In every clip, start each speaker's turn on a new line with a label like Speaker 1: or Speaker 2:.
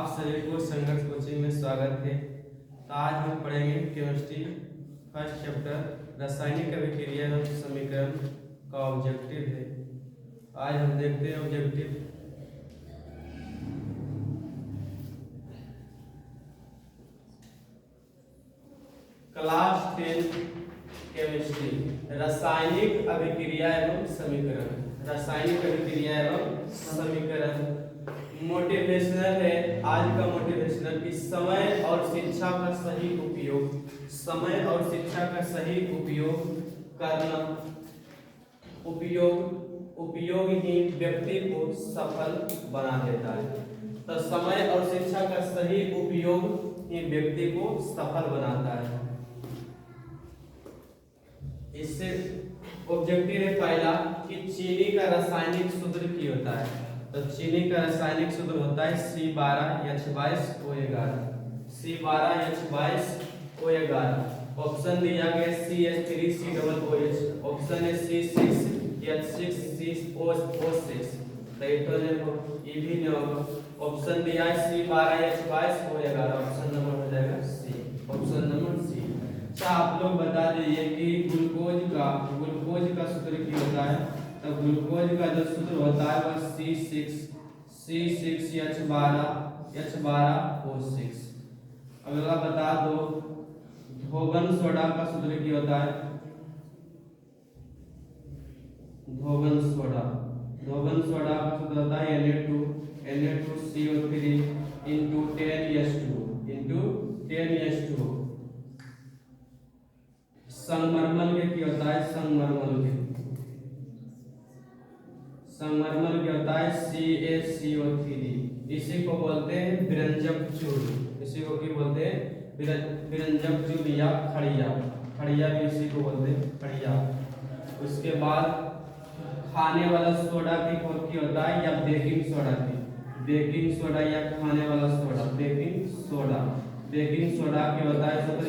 Speaker 1: आप सभी को संघर्ष कोचिंग में स्वागत है। तो आज हम पढ़ेंगे केमिस्ट्री फर्स्ट चैप्टर रासायनिक अभिक्रिया एवं समीकरण का ऑब्जेक्टिव है। आज हम देखते हैं ऑब्जेक्टिव। क्लास 10 केमिस्ट्री रासायनिक अभिक्रिया एवं समीकरण। रासायनिक अभिक्रिया एवं समीकरण मोटिवेशनल है। आज का मोटिवेशनल कि समय और शिक्षा का सही उपयोग, समय और शिक्षा का सही उपयोग करना, उपयोग ही व्यक्ति को सफल बना देता है। तो समय और शिक्षा का सही उपयोग ही व्यक्ति को सफल बनाता है। इससे ऑब्जेक्टिव है पहला कि चीनी का रासायनिक सूत्र क्या होता है। तो चीनी का रासायनिक सूत्र होता है C12H22O11। C12H22O11। ऑप्शन दिया गया CH3COOH, ऑप्शन है C6H6COO6। तो ये भी नहीं होगा। ऑप्शन दिया है C12H22O11, ऑप्शन नंबर हो जाएगा सी, ऑप्शन नंबर सी। अच्छा आप लोग बता दीजिए कि ग्लूकोज का सूत्र क्या होता है। तो ग्लूकोज का जो सूत्र होता है वह C6H12O6। अगला बता दो धोबन सोडा का सूत्र क्या होता है। धोबन सोडा का सूत्र होता है Na2CO3 into 10H2 संगमरमर के क्या होता है। संगमरमर क्या होता है CaCO3। इसी को बोलते हैं विरंजक चूर्ण। इसी को क्या बोलते हैं, विरंजक चूर्ण या खड़िया भी इसी को बोलते हैं खड़िया। उसके बाद खाने वाला सोडा भी क्या होता है, या बेकिंग सोडा या खाने वाला सोडा बेकिंग सोडा क्या होता है सूत्र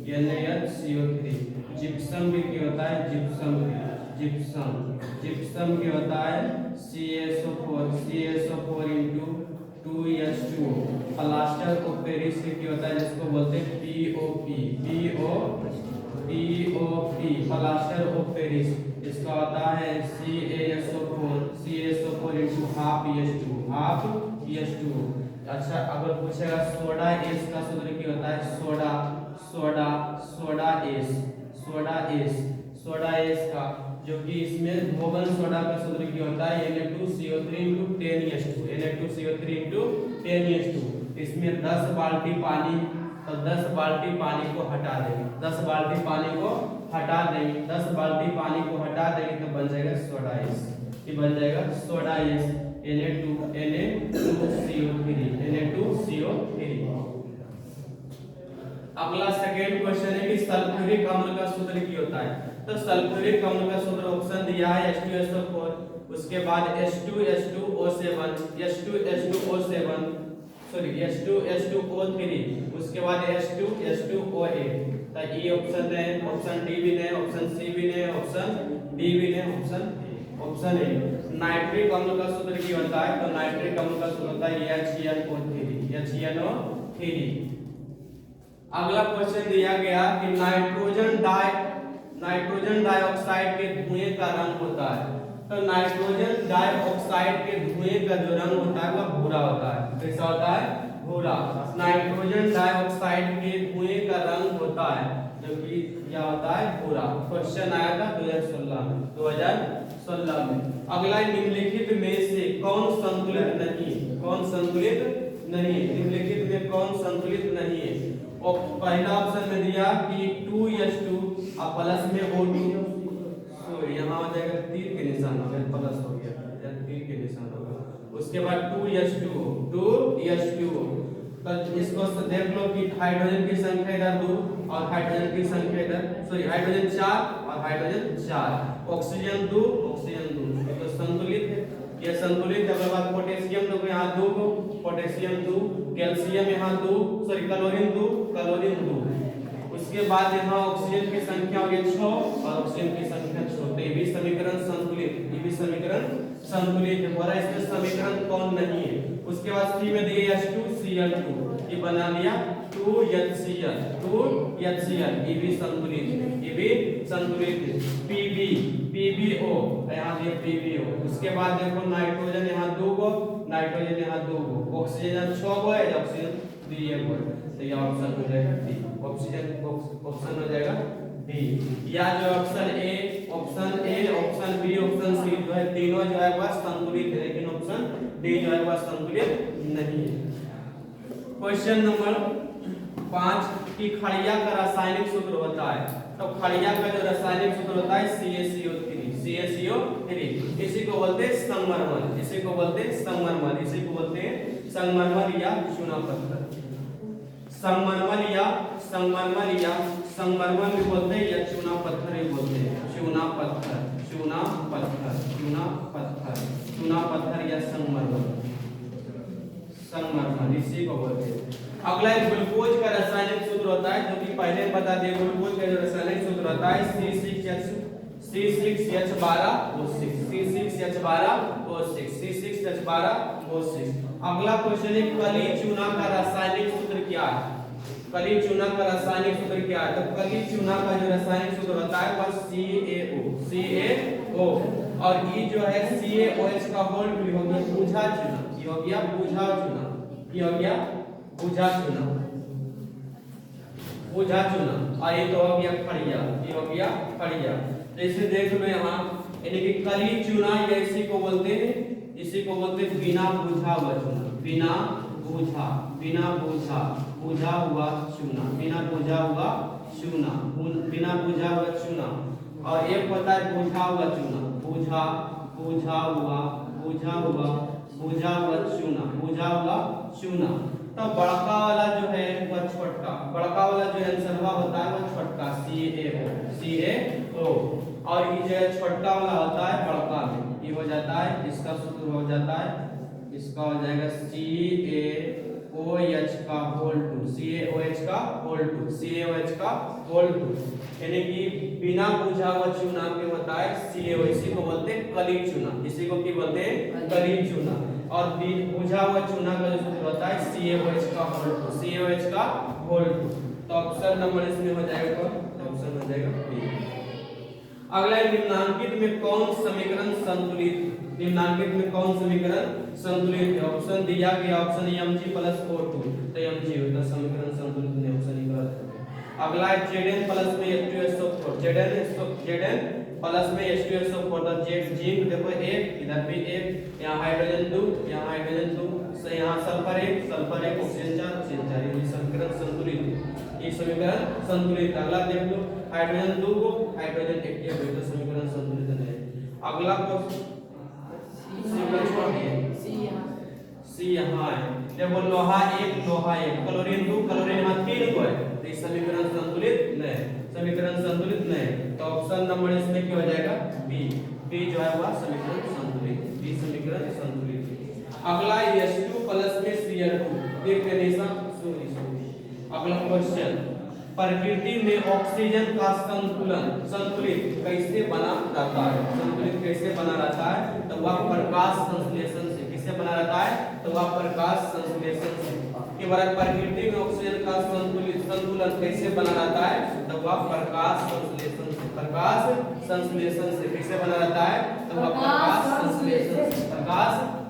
Speaker 1: NaHCO3। जिप्सम भी क्या होता है, जिप्सम क्या होता है CaSO4 into 2H2O। Plaster of Paris क्या होता है, जिसको बोलते हैं POP। प्लास्टर ऑफ पेरिस इसका होता है CaSO4 into half EH2। अच्छा अगर पूछेगा सोडा एस का सूत्र क्या होता है, सोडा एस का, जो कि इसमें धोबन सोडा का सूत्र क्या होता है Na2CO3 into 10H2। इसमें 10 बाल्टी पानी, तो 10 बाल्टी पानी को हटा देंगे, 10 बाल्टी पानी को हटा देंगे तो बन जाएगा सोडा एस। ये बन जाएगा सोडा एस Na2CO3। अगला सेकेंड क्वेश्चन है कि सल्फ्यूरिक अम्ल का सूत्र क्या होता है। तो सल्फ्यूरिक अम्ल का सूत्र ऑप्शन दिया है H2SO4, उसके बाद H2H2O7, H2H2O3, उसके बाद H2H2O8। तो ये ऑप्शन है, ऑप्शन डी भी नहीं, ऑप्शन सी भी नहीं, ऑप्शन डी भी नहीं, ऑप्शन ए। नाइट्रिक अम्ल का सूत्र क्या होता है। तो नाइट्रिक अम्ल का सूत्र होता है HNO3। अगला क्वेश्चन दिया गया कि नाइट्रोजन डाइऑक्साइड के धुएं का रंग होता है। तो नाइट्रोजन डाइऑक्साइड के धुएं का जो रंग होता है वह भूरा होता है। कैसा होता है, भूरा। नाइट्रोजन डाइऑक्साइड के धुएं का रंग होता है जो कि क्या होता है, भूरा। क्वेश्चन आया था 2016 में। अगला निम्नलिखित में से कौन संतुलित नहीं, निम्नलिखित में कौन संतुलित नहीं है। और पहला ऑप्शन में दिया कि 2H2 और प्लस में O2, सॉरी यहाँ हो जाएगा तीर के निशान हो गया, प्लस हो गया या तीर के निशान होगा। उसके बाद 2H2 तो इसको देख लो कि हाइड्रोजन की संख्या इधर 2 और हाइड्रोजन की संख्या इधर, हाइड्रोजन 4 और हाइड्रोजन 4, ऑक्सीजन 2 तो संतुलित है। ये संतुलित है। अगर बात पोटेशियम तो यहाँ 2 को पोटेशियम 2, कैल्शियम यहाँ 2, क्लोरीन 2। उसके बाद यहाँ ऑक्सीजन की संख्या हो गई 6 और ऑक्सीजन की संख्या 6। तो ये भी समीकरण संतुलित, ये भी समीकरण संतुलित है। बोला इसमें समीकरण कौन नहीं है। उसके बाद सी में दिए H2Cl2, ये बना लिया 2HCl, 2HCl, ये भी संतुलित है, ये भी संतुलित है। Pb, PbO, यहाँ दिया PbO। उसके बाद देखो नाइट्रोजन यहाँ 2 गो, नाइट्रोजन यहाँ 2 गो, ऑक्सीजन 6 गो है, ऑक्सीजन 3 गो है, तो ये ऑप्शन हो जाएगा डी। ऑप्शन हो जाएगा डी। या जो option A, option B, option C जो है तीनों जो है वह संतुलित है, लेकिन ऑप्शन डी जो है वह संतुलित नहीं है। क्वेश्चन नंबर 5 कि खड़िया का रासायनिक सूत्र होता है। तो खड़िया का जो रासायनिक सूत्र होता है CaCO3, इसी को बोलते हैं संगमरमर, इसी को बोलते हैं संगमरमर, इसी को बोलते हैं संगमरमर या चूना पत्थर। संगमरमर भी बोलते हैं या चूना पत्थर भी बोलते हैं। चूना पत्थर या संगमरमर, इसी को बोलते हैं। अगला ग्लूकोज का रासायनिक सूत्र होता है, जो कि पहले बता दिए। ग्लूकोज का जो रासायनिक सूत्र होता है C6H12O6। अगला क्वेश्चन है कली चूना का रासायनिक सूत्र क्या है। कली चूना का रासायनिक सूत्र क्या है। तो कली चूना का जो रासायनिक सूत्र होता है वह CaO, और ये जो है CaOH का होल भी हो गया बूझा चूना, ये हो गया बूझा चूना, ये हो गया बूझा चूना, और ये तो हो गया खड़िया, ये हो गया खड़िया। तो इसे देख लो यहाँ, यानी कि कली चूना या इसी को बोलते हैं बिना बूझा हुआ चूना, बूझा हुआ चूना। और एक होता है बूझा हुआ चूना, बूझा हुआ चूना। तो बड़का वाला जो है वह छोटा, बड़का वाला जो आंसर होता है वह छोटा CaO, और ये जो छोटा वाला होता है बड़का में, ये हो जाता है, इसका सूत्र हो जाता है, इसका हो जाएगा CaOH का होल 2, यानी कि बिना बूझा हुआ चूना में होता है CaO, इसी को बोलते हैं कली चूना, इसी को क्या बोलते हैं कली चूना। और बूझा हुआ चूना का जो सूत्र होता है CaOH का होल 2। तो ऑप्शन नंबर इसमें हो जाएगा, ऑप्शन हो जाएगा बी। अगला निम्नलिखित में कौन समीकरण संतुलित है। ऑप्शन दिया गया ऑप्शन Mg+O2, तो Mg होता समीकरण संतुलित नहीं, ऑप्शन ही गलत है। अगला है Zn प्लस में H2SO4, Zn प्लस में H2SO4, तो जिंक देखो 1, इधर भी 1, यहाँ हाइड्रोजन 2, से यहाँ सल्फर 1, ऑक्सीजन 4, ये समीकरण संतुलित है, ये समीकरण संतुलित। अगला देख लो हाइड्रोजन 2 को, हाइड्रोजन 1 के तो समीकरण संतुलित है। अगला क्वेश्चन सी यहाँ है, देखो लोहा 1, क्लोरीन 2, क्लोरीन यहाँ 3 को है, तो ये समीकरण संतुलित नहीं, तो ऑप्शन नंबर इसमें क्या हो जाएगा बी जो है वह समीकरण संतुलित है। अगला H2 प्लस में Cl2, अगला क्वेश्चन प्रकृति में ऑक्सीजन का संतुलित कैसे बना रहता है। तो वह प्रकाश संश्लेषण से, किससे बना रहता है, तो वह प्रकाश संश्लेषण से। के बाद प्रकृति में ऑक्सीजन का संतुलन कैसे बना रहता है, तो वह प्रकाश संश्लेषण से कैसे बना रहता है, तो वह प्रकाश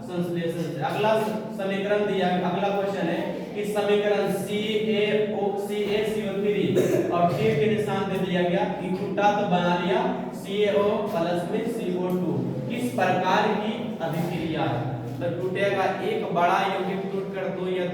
Speaker 1: संश्लेषण से। अगला समीकरण दिया, अगला क्वेश्चन है कि समीकरण CaCO3 और T के निशान दे दिया गया, कि टूटा तो बना लिया CaO प्लस में CO2, किस प्रकार की अभिक्रिया है। तो टूटेगा एक बड़ा यौगिक टूटकर दो या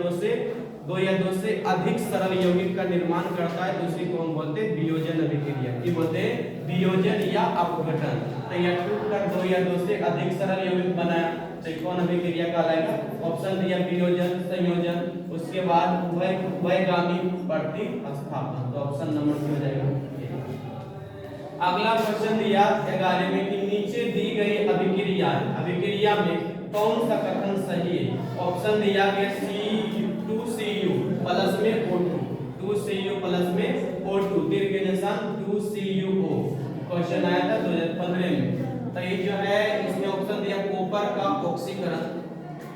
Speaker 1: दो से अधिक सरल यौगिक का निर्माण करता है, दूसरी को हम बोलते हैं वियोजन अभिक्रिया, की बोलते हैं वियोजन या अपघटन। तो यह टूटकर 2 या 2 से अधिक सरल यौगिक बनाया, तो कौन अभिक्रिया कहलाएगा। ऑप्शन दिया वियोजन, संयोजन, उसके बाद उभयगामी प्रतिस्थापन, तो ऑप्शन नंबर 2 हो जाएगा। अगला क्वेश्चन दिया 11 में कि नीचे दी गई अभिक्रिया में कौन सा कथन सही है। ऑप्शन दिया गया C2Cu प्लस में O2, 2Cu प्लस में O2, तीर के निशान 2CuO। क्वेश्चन आया था 2015 में, तो ये जो है इसमें ऑप्शन दिया कॉपर का ऑक्सीकरण,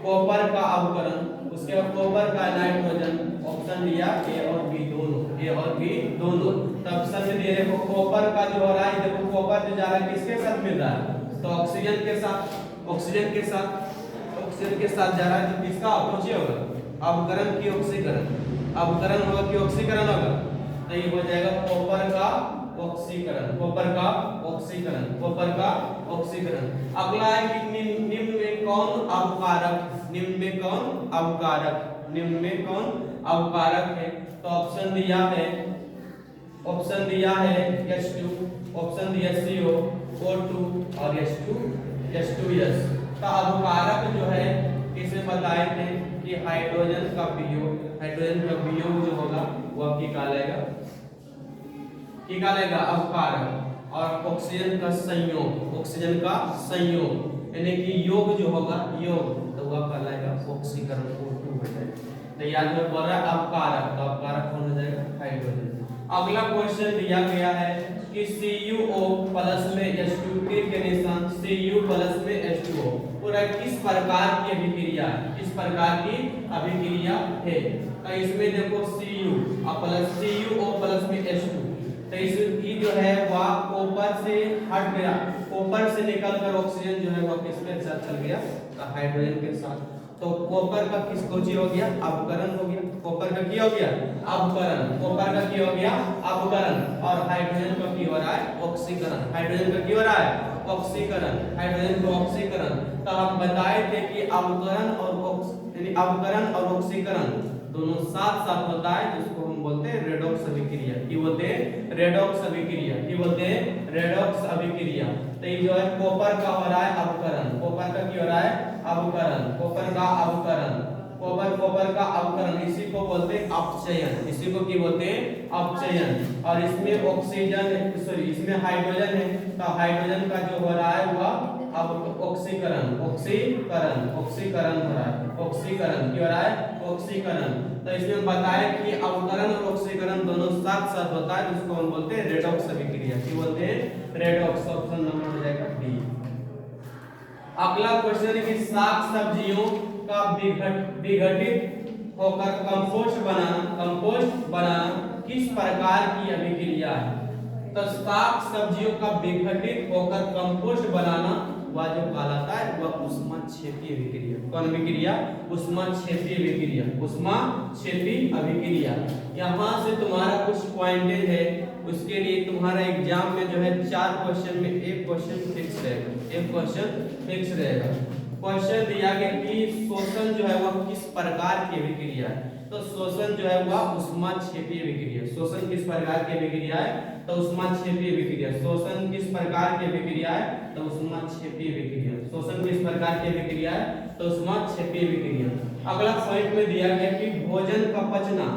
Speaker 1: कॉपर का अवकरण, उसके बाद कॉपर का नाइट्रोजन, ऑप्शन दिया ए और बी दोनों, ए और बी दोनों। तो ऑप्शन में दे देखो कॉपर का जो हो रहा है, देखो कॉपर जो जा रहा है किसके साथ मिल रहा है, तो ऑक्सीजन के साथ, ऑक्सीजन के साथ, ऑक्सीजन के साथ जा रहा है, तो किसका अपोजी होगा, अवकरण की ऑक्सीकरण, अवकरण होगा कि ऑक्सीकरण होगा, तो ये हो जाएगा कॉपर का ऑक्सीकरण, कॉपर का ऑक्सीकरण, कॉपर का ऑक्सीकरण। अगला है कि निम्न में कौन अवकारक, निम्न में कौन अवकारक, निम्न में कौन अवकारक है, तो ऑप्शन दिया है, ऑप्शन दिया है H2, ऑप्शन दिया CO, O2 और H2S। तो अवकारक जो है किसे बताए थे कि हाइड्रोजन का वियोग, हाइड्रोजन का वियोग जो होगा वो क्या कहलाएगा, क्या कहलाएगा अवकारक, और ऑक्सीजन का संयोग, ऑक्सीजन का संयोग यानी कि योग जो होगा योग, तो वह कहलाएगा ऑक्सीकरण, O2 हो जाएगा। तो याद में बोल रहा है अवकारक, तो अवकारक कौन हो जाएगा, हाइड्रोजन। अगला क्वेश्चन दिया गया है कि CuO प्लस में H2 तीर के निशान, Cu प्लस में H2O पूरा किस प्रकार की अभिक्रिया है, किस प्रकार की अभिक्रिया है, तो इसमें देखो CuO प्लस में H2, तो इसकी जो है वह कॉपर से हट गया, कॉपर से निकलकर ऑक्सीजन जो है वह किसके साथ चल गया, तो हाइड्रोजन के साथ, तो कॉपर का किसको जी हो गया, अवकरण हो गया, कॉपर का क्या हो गया, अवकरण, कॉपर का क्या हो गया, अवकरण, और हाइड्रोजन का क्या हो रहा है, ऑक्सीकरण, हाइड्रोजन का क्या हो रहा है, ऑक्सीकरण, हाइड्रोजन का ऑक्सीकरण। तो हम बताए थे कि अवकरण और यानी अवकरण और ऑक्सीकरण दोनों साथ साथ होता है, जिसको हम बोलते हैं रेडॉक्स अभिक्रिया, की बोलते हैं रेडॉक्स अभिक्रिया, की बोलते हैं रेडॉक्स अभिक्रिया। तो ये जो है कॉपर का हो रहा है अवकरण, कॉपर का क्या हो रहा है, अवकरण, कॉपर का अवकरण, कॉपर का अवकरण, इसी को बोलते हैं अपचयन, इसी को क्या बोलते हैं अपचयन। और इसमें ऑक्सीजन सॉरी इसमें हाइड्रोजन है, तो हाइड्रोजन का जो हो रहा है वह अब ऑक्सीकरण, ऑक्सीकरण, ऑक्सीकरण हो रहा है, ऑक्सीकरण क्या हो रहा है, ऑक्सीकरण। तो इसमें बताया कि अवकरण और ऑक्सीकरण दोनों साथ साथ होता है, जिसको हम बोलते हैं रेडॉक्स अभिक्रिया, क्या बोलते हैं रेडॉक्स, ऑप्शन नंबर हो जाएगा डी। अगला क्वेश्चन है कि साग सब्जियों का विघटित होकर कंपोस्ट बनाना किस प्रकार की अभिक्रिया है, तो साग सब्जियों का विघटित होकर कंपोस्ट बनाना वह जो कहलाता है वह ऊष्माक्षेपीय अभिक्रिया, कौन अभिक्रिया, ऊष्माक्षेपीय अभिक्रिया, ऊष्माक्षेपीय अभिक्रिया। यहाँ से तुम्हारा कुछ पॉइंटेज है, उसके लिए तुम्हारा एग्जाम में जो है 4 क्वेश्चन में एक क्वेश्चन फिक्स रहेगा, एक क्वेश्चन फिक्स रहेगा। क्वेश्चन दिया गया कि शोषण जो है वह किस प्रकार की अभिक्रिया है, तो शोषण जो है वह ऊष्माक्षेपीय अभिक्रिया, शोषण किस प्रकार की अभिक्रिया है, तो ऊष्माक्षेपीय अभिक्रिया, शोषण किस प्रकार की अभिक्रिया है, तो ऊष्माक्षेपीय अभिक्रिया, शोषण किस प्रकार की अभिक्रिया है, तो ऊष्माक्षेपीय अभिक्रिया। अगला पॉइंट में दिया गया कि भोजन का पचना,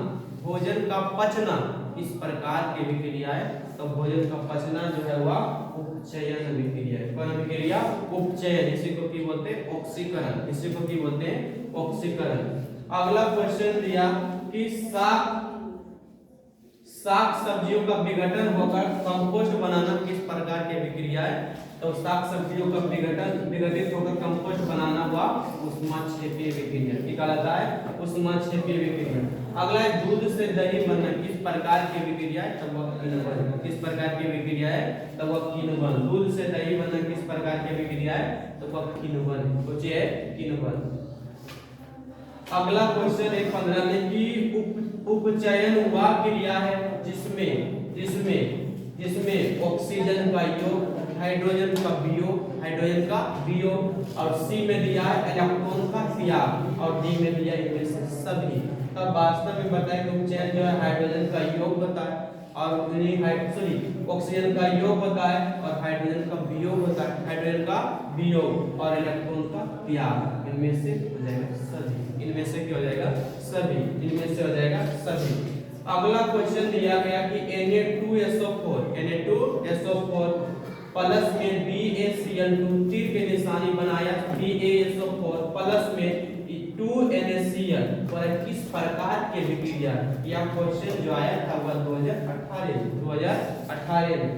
Speaker 1: भोजन का पचना इस प्रकार की अभिक्रिया है, तो भोजन का पचना जो है वह उपचयन अभिक्रिया है, कौन अभिक्रिया, उपचयन, इसी को क्या बोलते हैं ऑक्सीकरण, इसी को क्या बोलते हैं ऑक्सीकरण। अगला क्वेश्चन दिया कि साग सब्जियों का विघटन होकर कंपोस्ट बनाना किस प्रकार की अभिक्रिया है, तो साग सब्जियों का विघटित होकर कंपोस्ट बनाना हुआ ऊष्माक्षेपीय अभिक्रिया, क्या कहलाता है, ऊष्माक्षेपीय अभिक्रिया। अगला है दूध से दही बनना किस प्रकार की अभिक्रिया है, तब वह किण्वन, किस प्रकार की अभिक्रिया है, तब वह किण्वन, दूध से दही बनना किस प्रकार की अभिक्रिया है, तो वह किण्वन, सोचिए किण्वन। अगला क्वेश्चन है 15 में कि उपचयन वह क्रिया है जिसमें ऑक्सीजन का योग, हाइड्रोजन का वियोग, और सी में दिया है इलेक्ट्रॉन का त्याग, और डी में दिया इनमें से सभी। तब वास्तव में बताया कि उपचयन जो है हाइड्रोजन का योग होता है, और ऑक्सीजन का योग होता है, और हाइड्रोजन का वियोग होता है, हाइड्रोजन का वियोग और इलेक्ट्रॉन का त्याग, इनमें से हो जाएगा सभी, इनमें से क्या हो जाएगा सभी, इनमें से हो जाएगा सभी। अगला क्वेश्चन दिया गया कि Na2SO4 प्लस में BaCl2 तीर के निशानी बनाया, BaSO4 प्लस में 2NaCl पर किस प्रकार की अभिक्रिया, यह क्वेश्चन जो आया था वह 2018 में।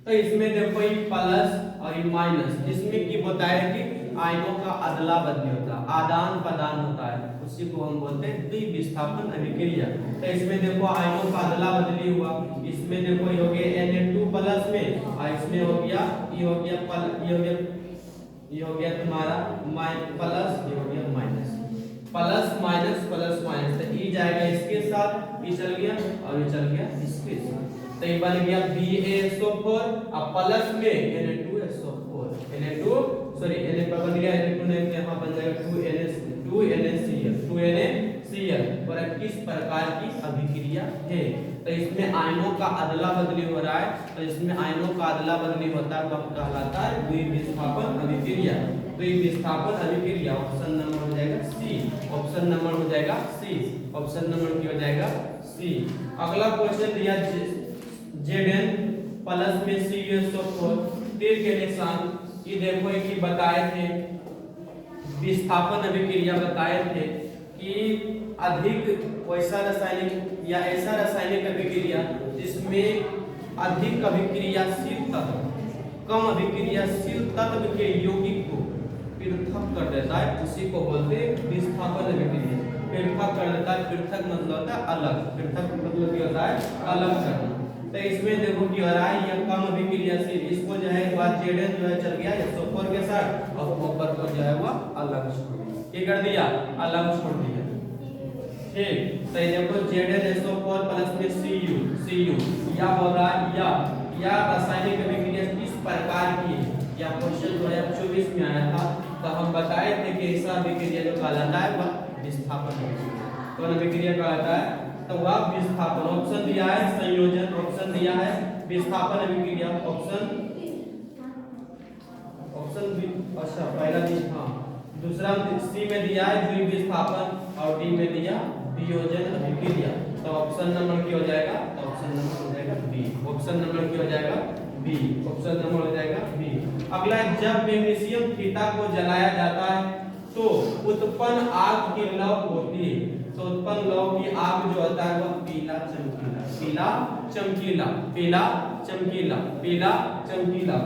Speaker 1: तो इसमें देखो ये प्लस और ये माइनस। इसमें की होता है कि आयनों का अदला बदली होता है, आदान प्रदान होता है, उसी को हम बोलते हैं द्विविस्थापन अभिक्रिया। तो इसमें देखो आयनों का अदला बदली हुआ, इसमें देखो ये हो गया Na2 प्लस में, और इसमें हो गया ये हो गया तुम्हारा प्लस, ये हो गया minus, plus minus plus minus. तो ई जाएगा इसके साथ, ई चल गया और ये चल गया इसके साथ। तो ये बन गया BaSO4 और प्लस में Na2SO4, Na2 सॉरी Na पर बन गया Na2 ने यहाँ बन जाएगा 2NaCl और किस प्रकार की अभिक्रिया है। तो इसमें आयनों का अदला बदली हो रहा है, तो इसमें आयनों का अदला बदली होता है, वह कहलाता है द्विविस्थापन अभिक्रिया। द्विविस्थापन अभिक्रिया ऑप्शन नंबर हो जाएगा सी, ऑप्शन नंबर हो जाएगा सी, ऑप्शन नंबर की हो जाएगा सी। अगला क्वेश्चन दिया Zn प्लस में CuSO4 तीर के निशान, ये देखो कि बताए थे विस्थापन अभिक्रिया बताए थे कि अधिक वैसा रासायनिक या ऐसा रासायनिक अभिक्रिया जिसमें अधिक अभिक्रियाशील तत्व कम अभिक्रियाशील तत्व के यौगिक को पृथक कर देता है, उसी को बोलते हैं विस्थापन अभिक्रिया। पृथक कर देता है, पृथक मतलब होता है अलग, पृथक मतलब क्या होता है अलग करना। तो इसमें देखो कि आ रहा है यह कम अभिक्रियाशील, इसको जो है एक बार Zn जो है चल गया SO4 के साथ और ऊपर को जो है वो अलग छोड़ दिया, क्या कर दिया अलग छोड़ दिया। ठीक, तो ये देखो ZnSO4 प्लस में Cu या हो रहा है या रासायनिक अभिक्रिया किस प्रकार की है, या क्वेश्चन 2024 में आया था। तो हम बताए थे कि ऐसा अभिक्रिया जो कहलाता है वह विस्थापन अभिक्रिया, कौन अभिक्रिया कहलाता है तो वह विस्थापन। ऑप्शन दिया है संयोजन, ऑप्शन दिया है विस्थापन अभिक्रिया, ऑप्शन अच्छा पहला दी हाँ, दूसरा सी में दिया है द्विविस्थापन और डी में दिया वियोजन अभिक्रिया। तो ऑप्शन नंबर क्या हो जाएगा, ऑप्शन नंबर हो जाएगा बी, ऑप्शन नंबर क्या हो जाएगा बी, ऑप्शन नंबर हो जाएगा बी। अगला, जब मैग्नीशियम थीटा को जलाया जाता है तो उत्पन्न आग की लौ होती है, तो उत्पन्न लौ की आग जो होता है वह पीला चमकीला, पीला चमकीला, पीला चमकीला, पीला चमकीला।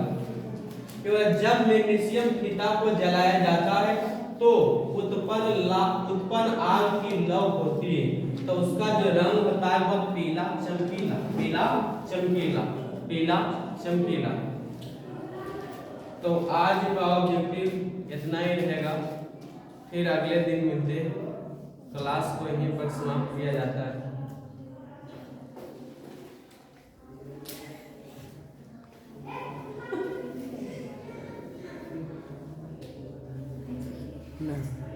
Speaker 1: जब मैग्नीशियम थीटा को जलाया जाता है तो उत्पन्न आग की लौ होती है, तो उसका जो रंग होता है वह पीला चमकीला, पीला चमकीला, पीला चमकीला। तो आज का ऑब्जेक्टिव इतना ही रहेगा, फिर अगले दिन मिलते हैं। क्लास को यहीं पर समाप्त किया जाता है। नहीं।